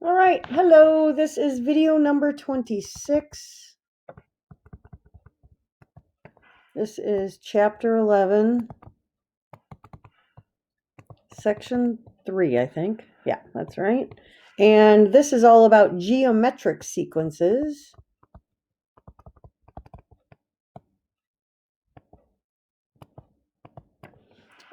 All right, hello, this is video number 26. This is chapter 11, section 3, I think. Yeah, that's right. And this is all about geometric sequences.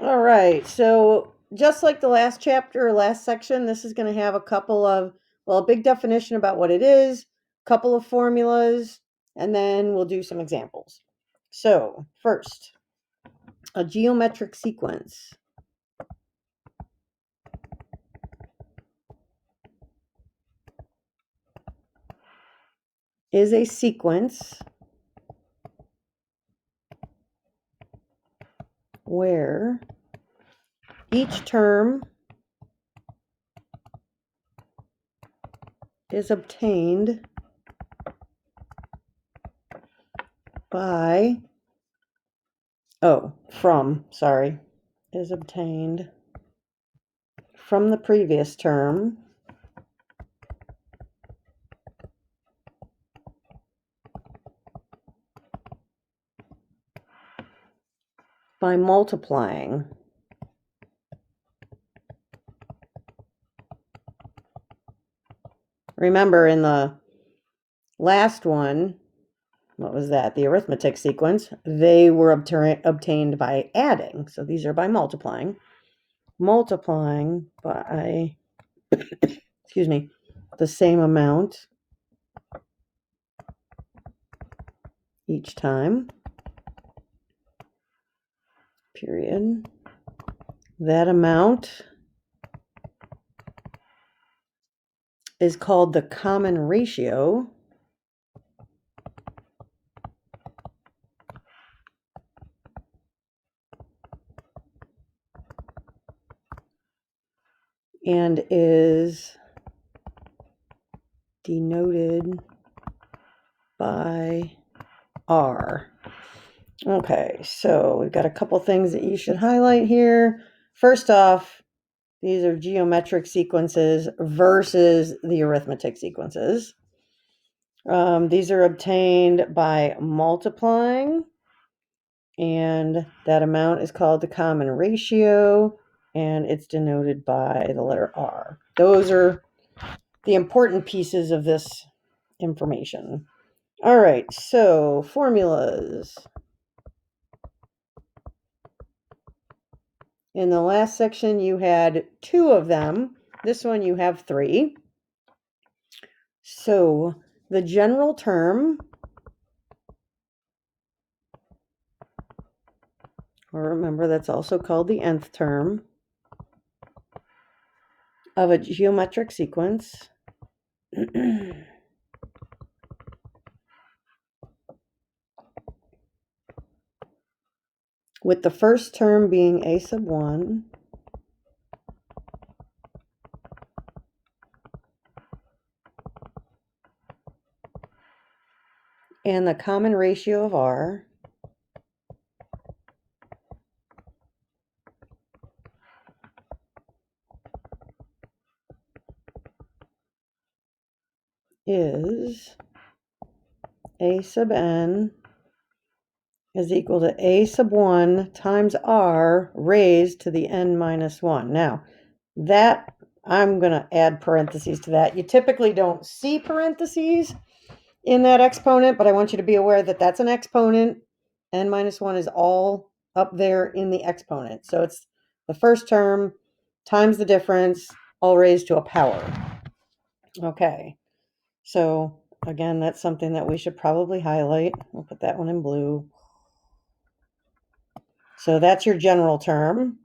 All right, so just like the last chapter or last section, this is going to have a couple of, well, a big definition about what it is, a couple of formulas, and then we'll do some examples. So first, a geometric sequence is a sequence where each term is obtained by, is obtained from the previous term by multiplying Remember in the last one, what was that? The arithmetic sequence, they were obtained by adding. So these are by multiplying. Multiplying by, excuse me, the same amount each time, period. That amount is called the common ratio. And is denoted by R. Okay, so we've got a couple things that you should highlight here. First off, these are geometric sequences versus the arithmetic sequences. These are obtained by multiplying, and that amount is called the common ratio, and it's denoted by the letter R. Those are the important pieces of this information. All right, so formulas. In the last section, you had 2 of them. This one, you have 3. So the general term, or remember that's also called the nth term, of a geometric sequence with the first term being a sub 1 and the common ratio of R is a sub n is equal to a sub 1 times R raised to the n minus 1. Now, that, I'm going to add parentheses to that. You typically don't see parentheses in that exponent, but I want you to be aware that that's an exponent. N minus 1 is all up there in the exponent. So it's the first term times the difference, all raised to a power. Okay, so again, that's something that we should probably highlight. We'll put that one in blue. So that's your general term.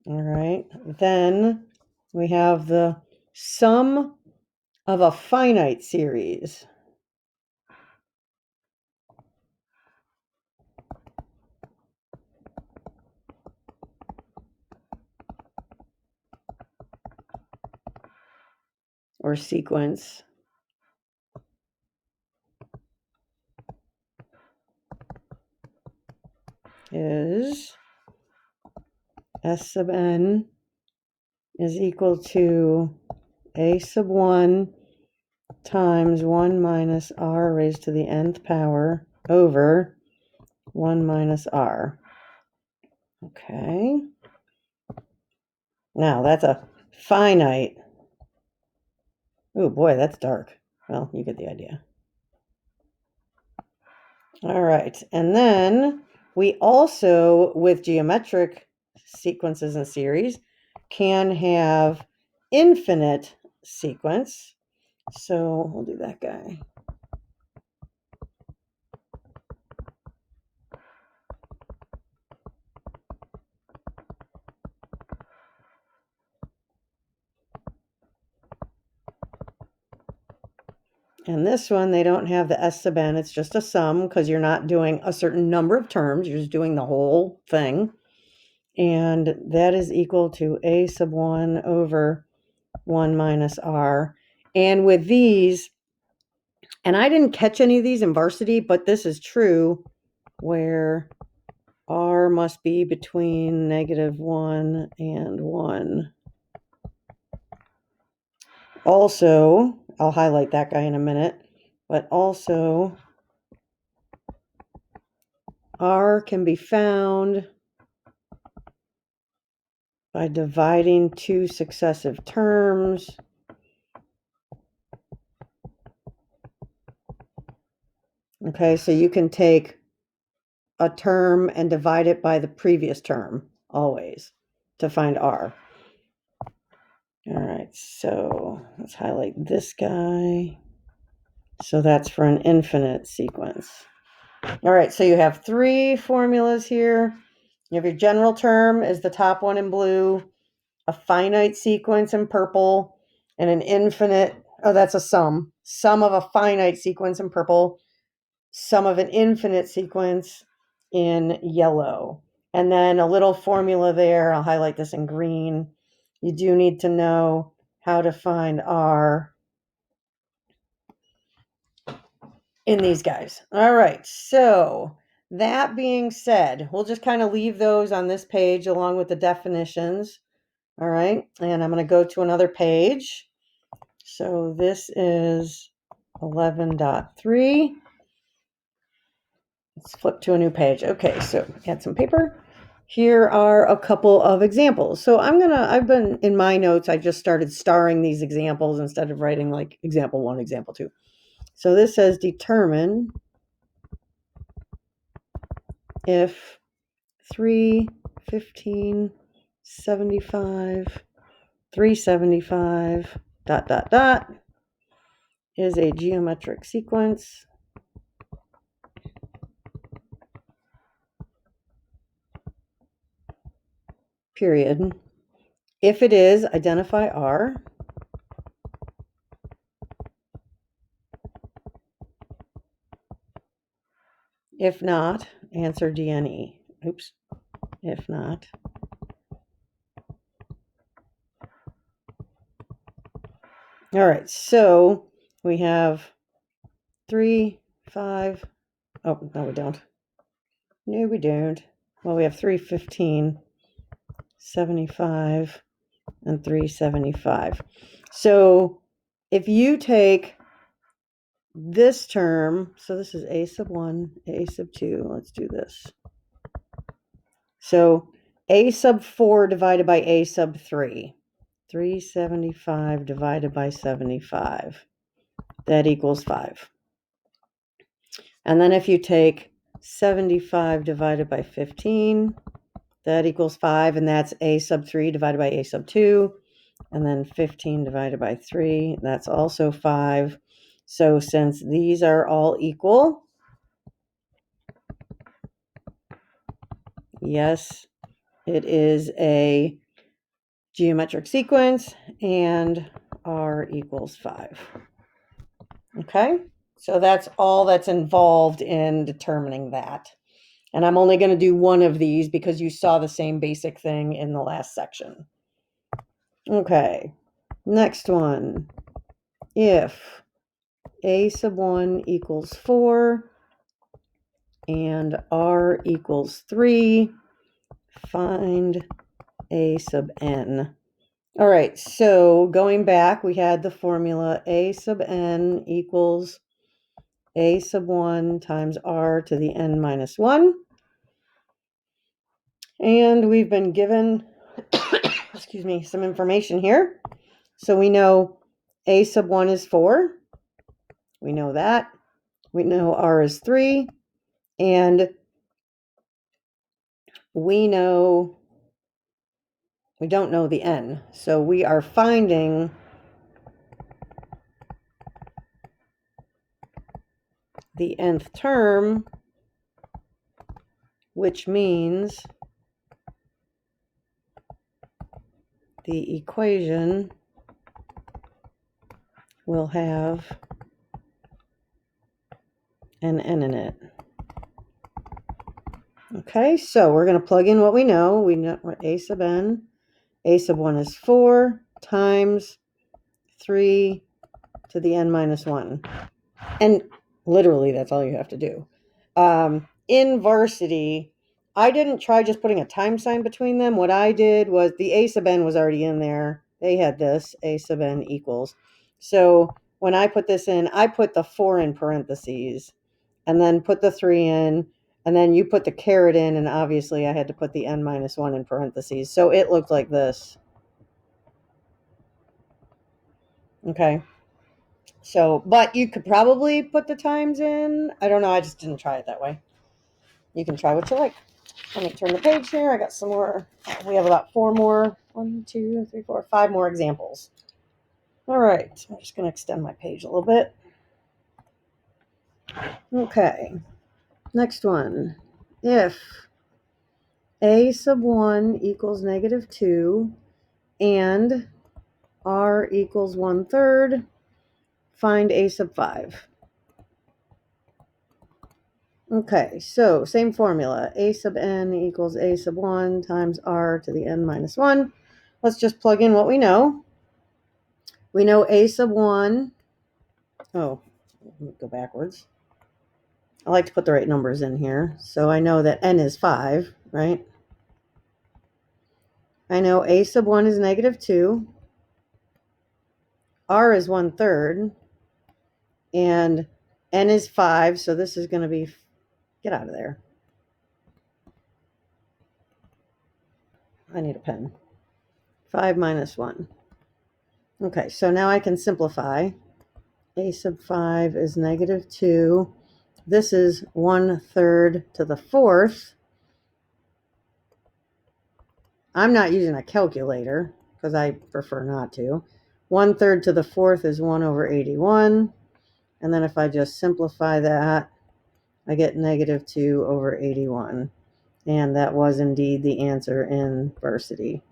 All right, then we have the sum of a finite series. Or sequence is S sub n is equal to a sub 1 times 1 minus r raised to the nth power over 1 minus r. Okay. Now, that's a finite. Oh, boy, that's dark. Well, you get the idea. All right. And then we also, with geometric sequences and series, can have infinite sequence. So we'll do that guy. And this one, they don't have the S sub n. It's just a sum because you're not doing a certain number of terms. You're just doing the whole thing. And that is equal to a sub 1 over 1 minus r. And with these, and I didn't catch any of these in varsity, but this is true, where r must be between -1 and 1. Also, I'll highlight that guy in a minute, but also r can be found by dividing two successive terms. Okay, so you can take a term and divide it by the previous term, always, to find r. All right, so let's highlight this guy. So that's for an infinite sequence. All right, so you have three formulas here. You have your general term is the top one in blue, a finite sequence in purple, and an infinite, oh, that's a sum. Sum of a finite sequence in purple, sum of an infinite sequence in yellow. And then a little formula there, I'll highlight this in green. You do need to know how to find r in these guys. All right, so that being said, we'll just kind of leave those on this page along with the definitions. All right, and I'm going to go to another page. So this is 11.3. Let's flip to a new page. Okay, so add some paper. Here are a couple of examples. So I've been in my notes, I just started starring these examples instead of writing like example 1, example 2. So this says determine if 3, 15, 75, 375, ... is a geometric sequence. Period. If it is, identify R. If not, answer DNE. Oops. If not. All right, so we have 3, 5. Oh, no, we don't. No, we don't. Well, we have 3, 15, 75, and 375. So if you take this term, so this is a sub 1, a sub 2. Let's do this. So a sub 4 divided by a sub 3. 375 divided by 75. That equals 5. And then if you take 75 divided by 15, that equals 5. And that's a sub 3 divided by a sub 2. And then 15 divided by 3, that's also 5. So since these are all equal, yes, it is a geometric sequence, and r equals 5. Okay, so that's all that's involved in determining that. And I'm only going to do one of these because you saw the same basic thing in the last section. Okay, next one. If a sub 1 equals 4 and r equals 3, find a sub n. All right, so going back, we had the formula a sub n equals a sub 1 times r to the n minus 1. And we've been given, excuse me, some information here. So we know a sub 1 is 4. We know that. We know r is 3. And we don't know the n. So we are finding the nth term, which means the equation will have an n in it. Okay, so we're going to plug in what we know. We know a sub n. A sub 1 is 4 times 3 to the n minus 1. And literally, that's all you have to do. In varsity, I didn't try just putting a time sign between them. What I did was the a sub n was already in there. They had this, a sub n equals. So when I put this in, I put the 4 in parentheses and then put the 3 in. And then you put the caret in, and obviously I had to put the n minus 1 in parentheses. So it looked like this. Okay. So, but you could probably put the times in. I don't know. I just didn't try it that way. You can try what you like. Let me turn the page here. I got some more. We have about 4 more. 1, 2, 3, 4, 5 more examples. All right. I'm just going to extend my page a little bit. Okay. Next one. If a sub 1 equals negative 2 and r equals 1/3, find a sub 5. Okay, so same formula. A sub n equals a sub 1 times r to the n minus 1. Let's just plug in what we know. We know a sub 1. Oh, let me go backwards. I like to put the right numbers in here. So I know that n is 5, right? I know a sub 1 is negative 2. R is 1/3. And n is 5. So this is going to be, get out of there. I need a pen. 5 minus 1. Okay, so now I can simplify. A sub 5 is negative 2. This is 1/3 to the 4th. I'm not using a calculator because I prefer not to. 1/3 to the 4th is 1/81. And then if I just simplify that, I get negative 2/81. And that was indeed the answer in varsity.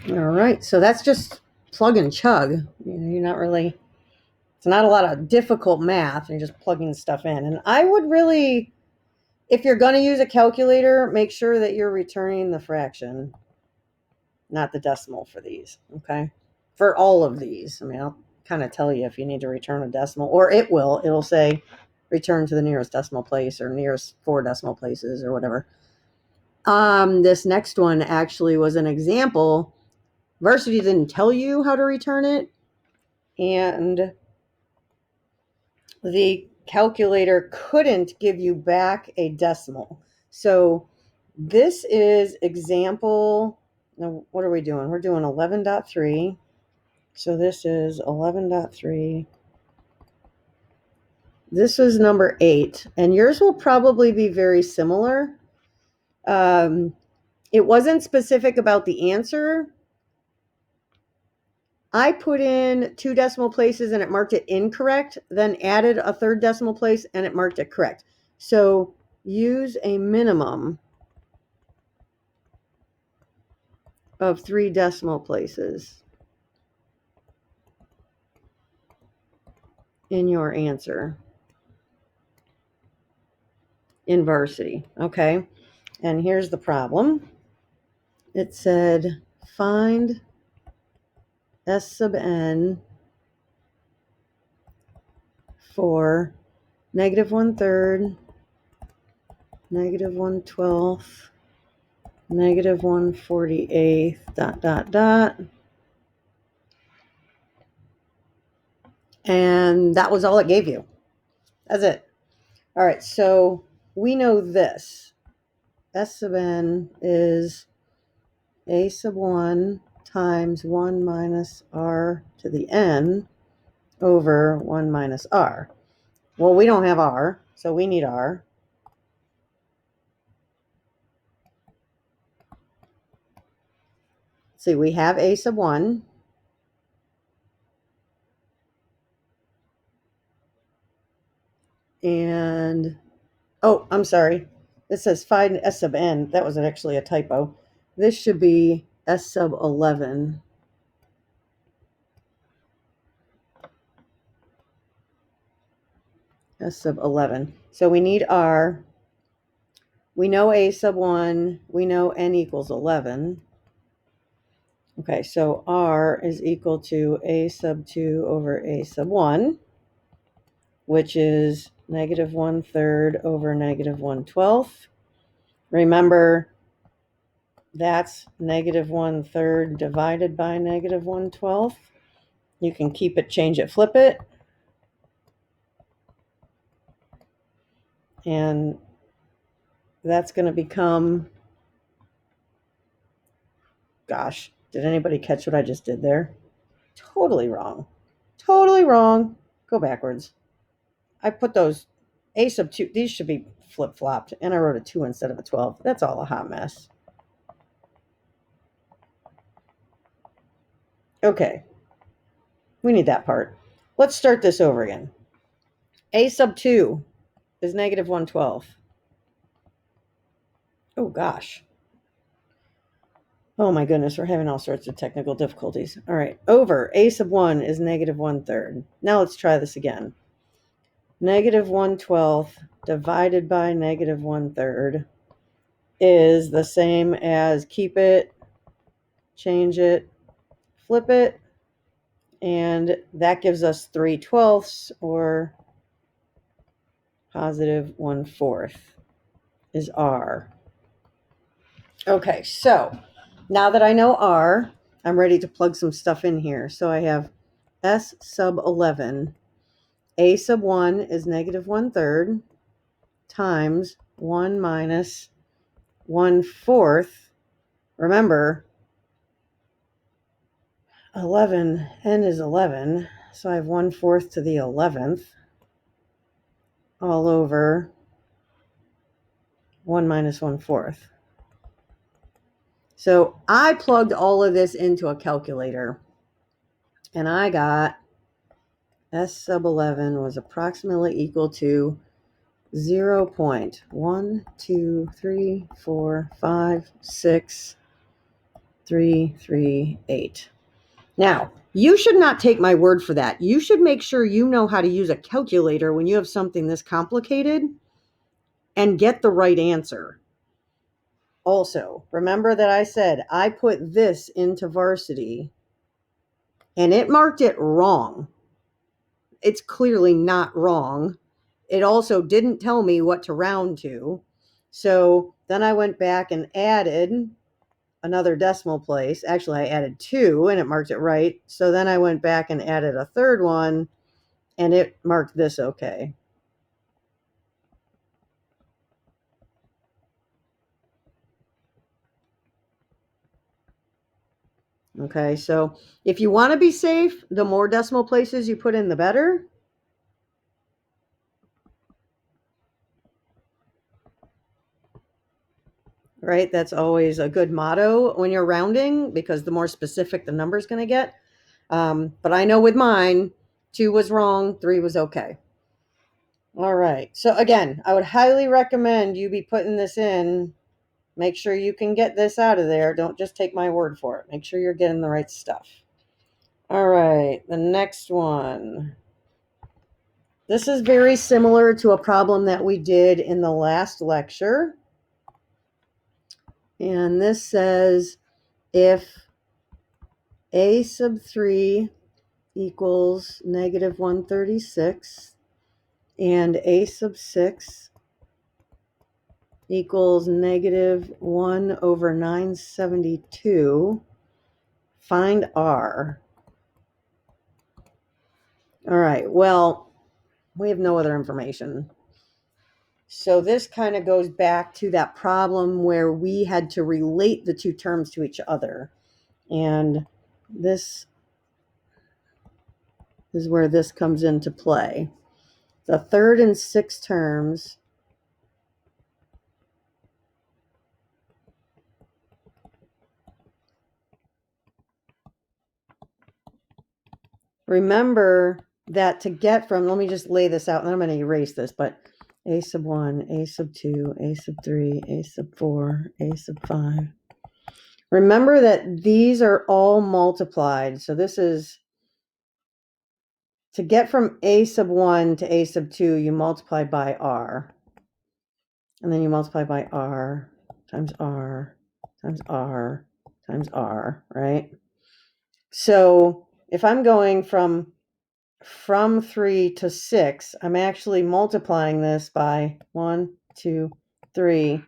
All right, so that's just plug and chug. You're not really, it's not a lot of difficult math. You're just plugging stuff in. And I would really, if you're going to use a calculator, make sure that you're returning the fraction, not the decimal for these, okay? For all of these. I mean, I'll kind of tell you if you need to return a decimal, or it'll say return to the nearest decimal place or nearest 4 decimal places or whatever. This next one actually was an example. Varsity didn't tell you how to return it, and the calculator couldn't give you back a decimal. So this is example, now what are we doing? We're doing 11.3. So this is 11.3. This is number 8, and yours will probably be very similar. It wasn't specific about the answer. I put in 2 decimal places and it marked it incorrect, then added a 3rd decimal place and it marked it correct. So use a minimum of 3 decimal places in your answer in varsity. Okay. And here's the problem. It said find S sub n for negative 1/3, negative 1/12, negative 1/48 dot dot dot. And that was all it gave you. That's it. All right, so we know this. S sub n is a sub 1 times 1 minus r to the n over 1 minus r. Well, we don't have r, so we need r. See, we have a sub 1. And, oh, I'm sorry. This says find S sub n. That was actually a typo. This should be S sub 11. S sub 11. So we need r. We know a sub 1. We know n equals 11. Okay, so r is equal to a sub 2 over a sub 1, which is negative 1/3 over negative 1/12. Remember, that's negative 1/3 divided by negative 1/12. You can keep it, change it, flip it. And that's going to become, gosh, did anybody catch what I just did there? Totally wrong. Totally wrong. Go backwards. I put those a sub 2. These should be flip-flopped. And I wrote a 2 instead of a 12. That's all a hot mess. Okay. We need that part. Let's start this over again. A sub 2 is negative 1/12. Oh, gosh. Oh, my goodness. We're having all sorts of technical difficulties. All right. Over a sub 1 is negative 1/3. Now let's try this again. Negative 1/12 divided by negative 1/3 is the same as keep it, change it, flip it, and that gives us 3/12 or positive 1/4 is r. Okay, so now that I know r, I'm ready to plug some stuff in here. So I have S sub 11. A sub 1 is negative 1/3 times 1 minus 1/4. Remember, 11, n is 11, so I have 1/4 to the 11th all over 1 minus 1/4. So I plugged all of this into a calculator, and I got S sub 11 was approximately equal to 0.123456338. Now, you should not take my word for that. You should make sure you know how to use a calculator when you have something this complicated and get the right answer. Also, remember that I said I put this into varsity and it marked it wrong. It's clearly not wrong. It also didn't tell me what to round to. So then I went back and added another decimal place. Actually, I added 2 and it marked it right. So then I went back and added a third one and it marked this okay. Okay, so if you want to be safe, the more decimal places you put in, the better. Right? That's always a good motto when you're rounding, because the more specific the number is going to get. But I know with mine, 2 was wrong, 3 was okay. All right. So again, I would highly recommend you be putting this in. Make sure you can get this out of there. Don't just take my word for it. Make sure you're getting the right stuff. All right. The next one. This is very similar to a problem that we did in the last lecture. And this says if a sub 3 equals negative 1/36 and a sub 6 equals negative 1 over 972. Find R. All right, well, we have no other information. So this kind of goes back to that problem where we had to relate the two terms to each other. And this is where this comes into play. The third and sixth terms remember that to get from, let me just lay this out and I'm going to erase this, but a sub 1, a sub 2, a sub 3, a sub 4, a sub 5. Remember that these are all multiplied. So this is, to get from a sub 1 to a sub 2, you multiply by r. And then you multiply by r times r times r times r, right? So if I'm going from 3 to 6, I'm actually multiplying this by 1, 2, 3,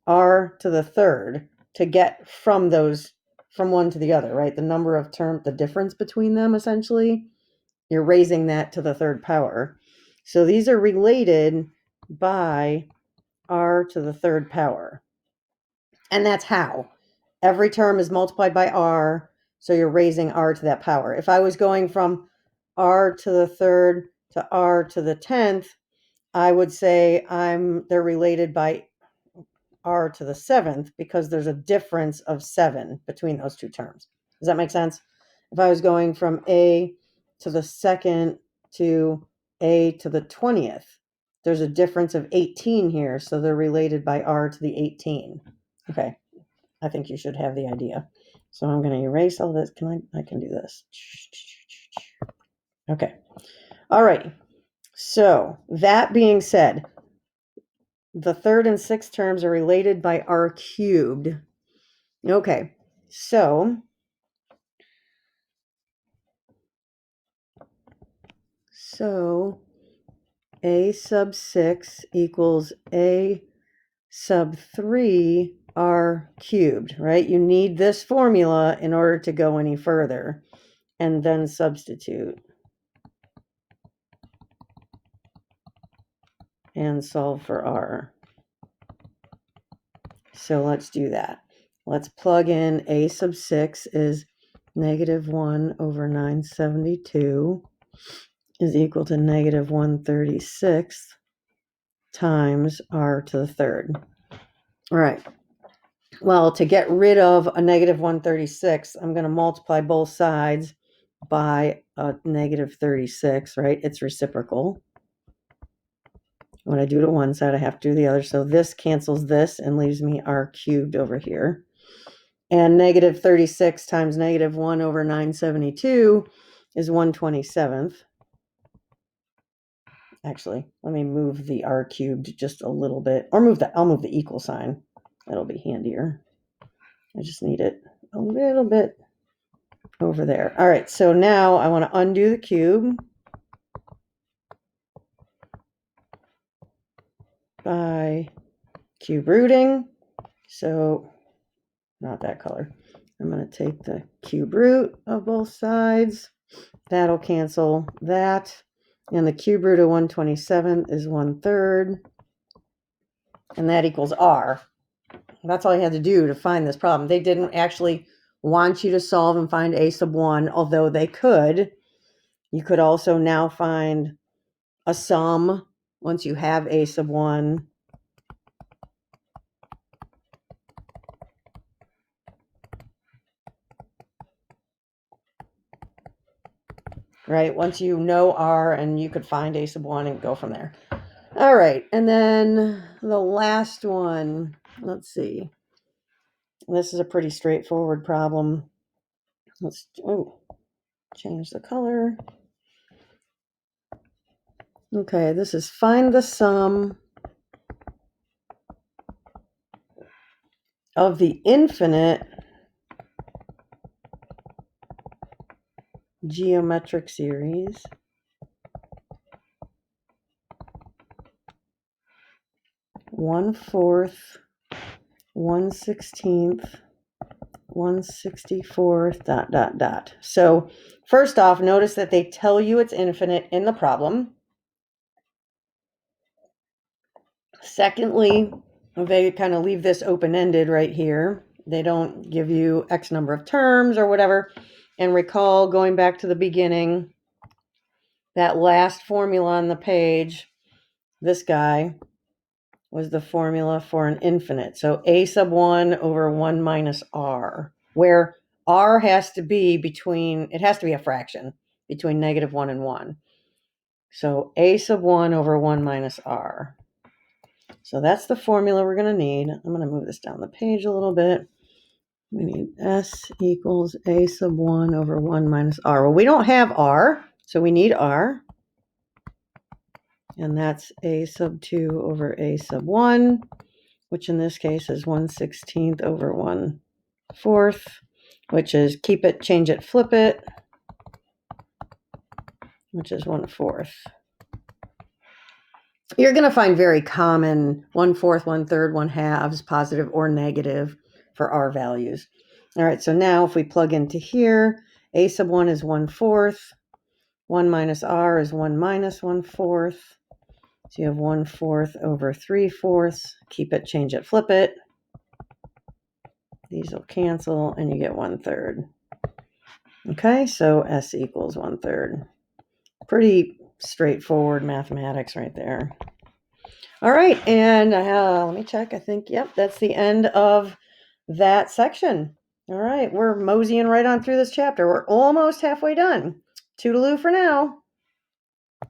r to the third to get from those, from one to the other, right? The number of terms, the difference between them, essentially, you're raising that to the third power. So these are related by r to the third power. And that's how. Every term is multiplied by r, so you're raising r to that power. If I was going from r to the third to r to the 10th, I would say they're related by r to the 7th because there's a difference of 7 between those two terms. Does that make sense? If I was going from a to the 2nd to a to the 20th, there's a difference of 18 here, so they're related by r to the 18. Okay, I think you should have the idea. So I'm going to erase all this. I can do this. Okay. All right. So that being said, the third and sixth terms are related by r cubed. Okay. So a sub 6 equals a sub 3 r cubed, right? You need this formula in order to go any further, and then substitute and solve for r. So let's do that. Let's plug in a sub 6 is negative 1 over 972 is equal to negative 136 times r to the third. All right. Well, to get rid of a negative 136, I'm going to multiply both sides by a negative 36, right? It's reciprocal. When I do to one side, I have to do the other. So this cancels this and leaves me r cubed over here. And negative 36 times negative 1 over 972 is 1/27th. Actually, let me move the r cubed just a little bit, or I'll move the equal sign. That'll be handier. I just need it a little bit over there. All right, so now I want to undo the cube by cube rooting. So not that color. I'm going to take the cube root of both sides. That'll cancel that. And the cube root of 1/27 is 1/3. And that equals r. That's all you had to do to find this problem. They didn't actually want you to solve and find a sub 1, although they could. You could also now find a sum once you have a sub 1. Right? Once you know r, and you could find a sub 1 and go from there. All right. And then the last one, let's see. This is a pretty straightforward problem. Let's change the color. Okay, this is find the sum of the infinite geometric series 1/4, 1/16, 1/64, dot, dot, dot. So first off, notice that they tell you it's infinite in the problem. Secondly, they kind of leave this open-ended right here. They don't give you X number of terms or whatever. And recall, going back to the beginning, that last formula on the page, this guy was the formula for an infinite. So a sub 1 over 1 minus r, where r has to be between, it has to be a fraction between -1 and 1. So a sub 1 over 1 minus r. So that's the formula we're going to need. I'm going to move this down the page a little bit. We need S equals a sub 1 over 1 minus r. Well, we don't have r, so we need r. And that's a sub 2 over a sub 1, which in this case is 1/16 over 1/4, which is keep it, change it, flip it, which is 1/4. You're going to find very common 1/4, 1/3, 1/2, positive or negative for r values. All right, so now if we plug into here, a sub 1 is 1/4, 1 minus r is 1 minus 1/4. So you have 1/4 over 3/4. Keep it, change it, flip it. These will cancel, and you get 1/3. Okay, so S equals 1/3. Pretty straightforward mathematics right there. All right, and let me check. I think, yep, that's the end of that section. All right, we're moseying right on through this chapter. We're almost halfway done. Toodaloo for now.